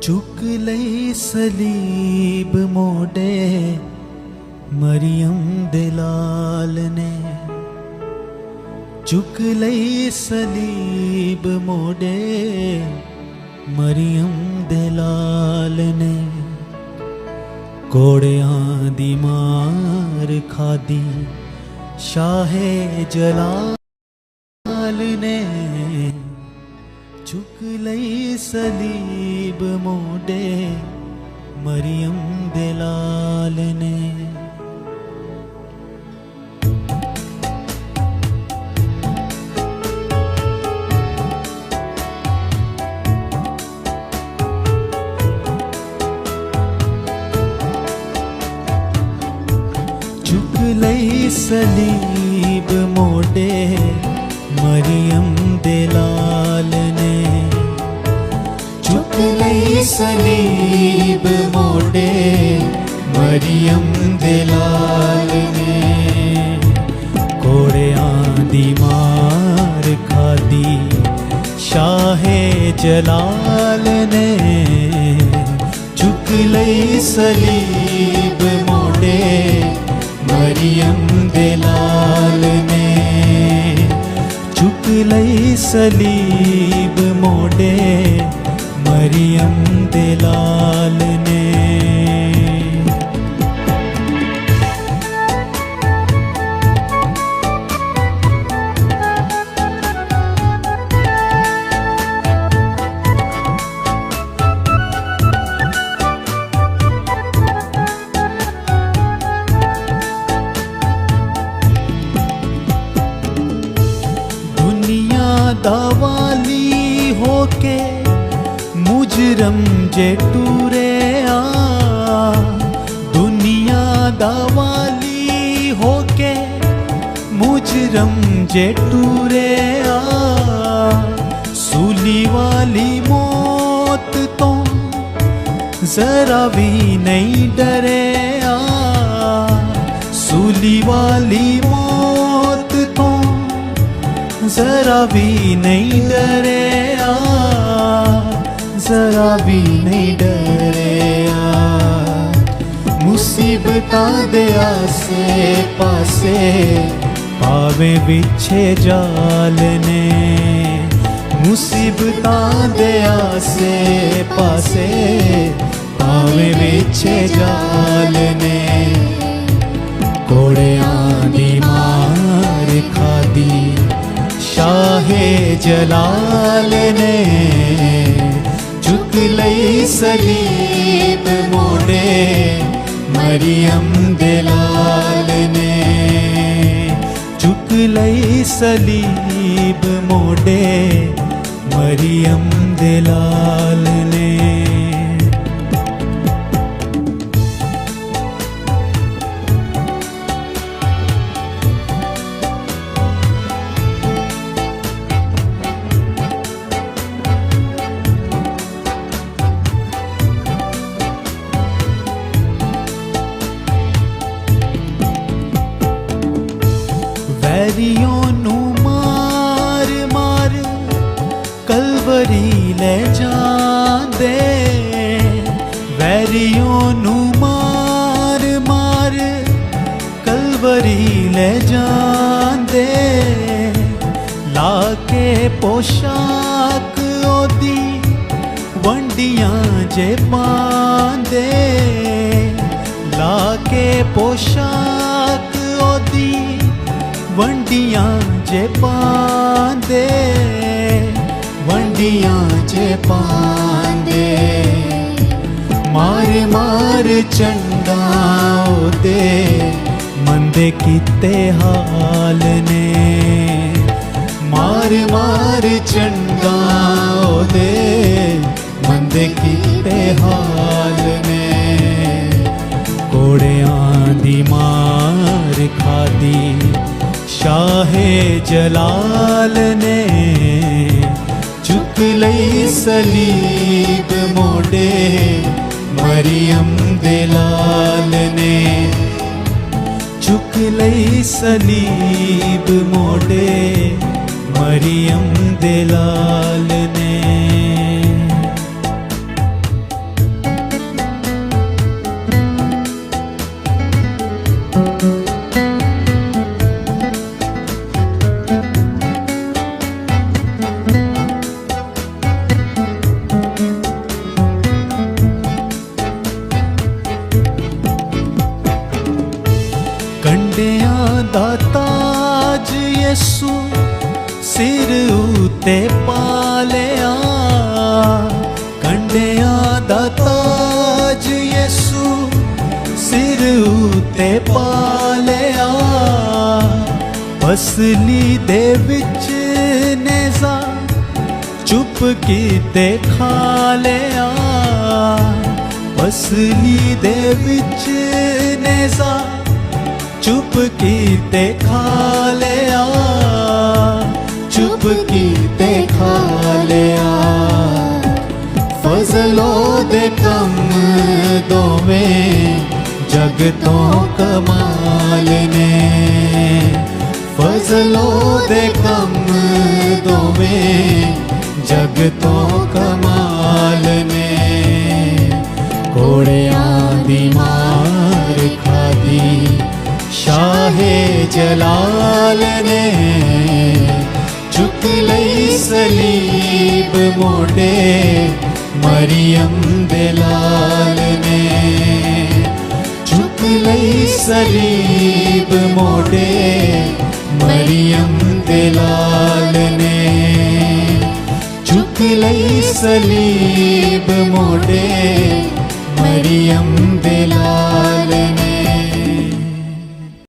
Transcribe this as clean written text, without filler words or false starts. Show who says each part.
Speaker 1: चुक लई सलीब मोडे मरियम दे लाल ने। चुक लई सलीब मोडे मरियम दे लाल ने। कोड़ियां दी मार खादी शाहे जलाल ने। चुक लई सलीब मोडे मरियम दे लाल ने। चुक लई सलीब मोडे मरियम दे लाल ने। चुक लई सलीब मोडे मरियम दे लाल ने। कोड़ियां दी मार खादी शाहे जलाल ने। चुक लई सलीब मोडे मरियम दे लाल ने। चुक लई सलीब मोडे मरियम दे लाल ने। दावाली होके मुजरम जे टूरे आ। दुनिया दावाली होके मुजरम जे टूरे आ। सूली वाली मौत तो जरा भी नहीं डरे आ। सूली वाली मौत तो जरा भी नहीं डरे आ। जरा भी नहीं डरे आ। मुसीबतां दे आसे पासे पावे बिछे जाल ने। मुसीबतां दे आसे पासे पावे बिछे जाल ने। कोड़ियां दी मार खादी शाहे जलाल ने। चुक लई सलीब मोडे मरियम दे लाल ने। चुक लई सलीब मोडे मरियम दे लाल ने। वैरियों नू मार मार कलवरी ले जांदे। वैरियों नू मार मार कलवरी ले जांदे। लाके पोशाक ओदी वंडियां जे पांदे। लाके पोशाक ओदी वंडियां जे पांदे। वंडियां जे पांदे। मार मार चंडा ओदे मंदे कीते हाल ने। मार मार चंडा ओदे मंदे कीते हाल ने। कोड़ियां दी मार खादी शाहे जलाल ने। चुक लई सलीब मोडे मरियम दे लाल ने। चुक लई सलीब मोडे मरियम दे लाल ने। ਦਾ ਤਾਜ ਯਿਸੂ ਸਿਰ ਉਤੇ ਪਾ ਲਿਆ, ਕੰਡਿਆਂ ਦਾ ਤਾਜ ਯਿਸੂ ਸਿਰ ਉਤੇ ਪਾ ਲਿਆ, ਪਸਲੀ ਦੇ ਵਿੱਚ ਨੇਜ਼ਾ ਚੁੱਪ ਕੀਤੇ ਖਾ ਲਿਆ, ਪਸਲੀ ਦੇ ਵਿੱਚ ਨੇਜ਼ਾ ਚੁੱਪ ਕੀਤੇ ਖਾ ਲਿਆ, ਚੁੱਪ ਕੀਤੇ ਖਾ ਲਿਆ। ਫਜ਼ਲੋ ਦੇ ਕੰਮ ਦੋਵੇਂ ਜਗ ਤੋਂ ਕਮਾਲ ਨੇ, ਫਜ਼ਲੋ ਦੇ ਕੰਮ ਦੋਵੇਂ ਜਗ ਤੋਂ ਕਮਾਲ ਨੇ। ਘੋੜਿਆਂ ਦੀ ਮਾਰ ਖਾਦੀ ਸ਼ਾਹੇ ਜਲਾਲ ਨੇ, ਚੁੱਕ ਲਈ ਸਲੀਬ ਮੋਢੇ ਮਰੀਮ ਦੇ ਲਾਲ ਨੇ, ਚੁੱਕ ਲਈ ਸਲੀਬ ਮੋਢੇ ਮਰੀਮ ਦੇ ਲਾਲ ਨੇ, ਚੁੱਕ ਲਈ ਸਲੀਬ ਮੋਢੇ ਮਰੀਮ ਦੇ ਲਾਲ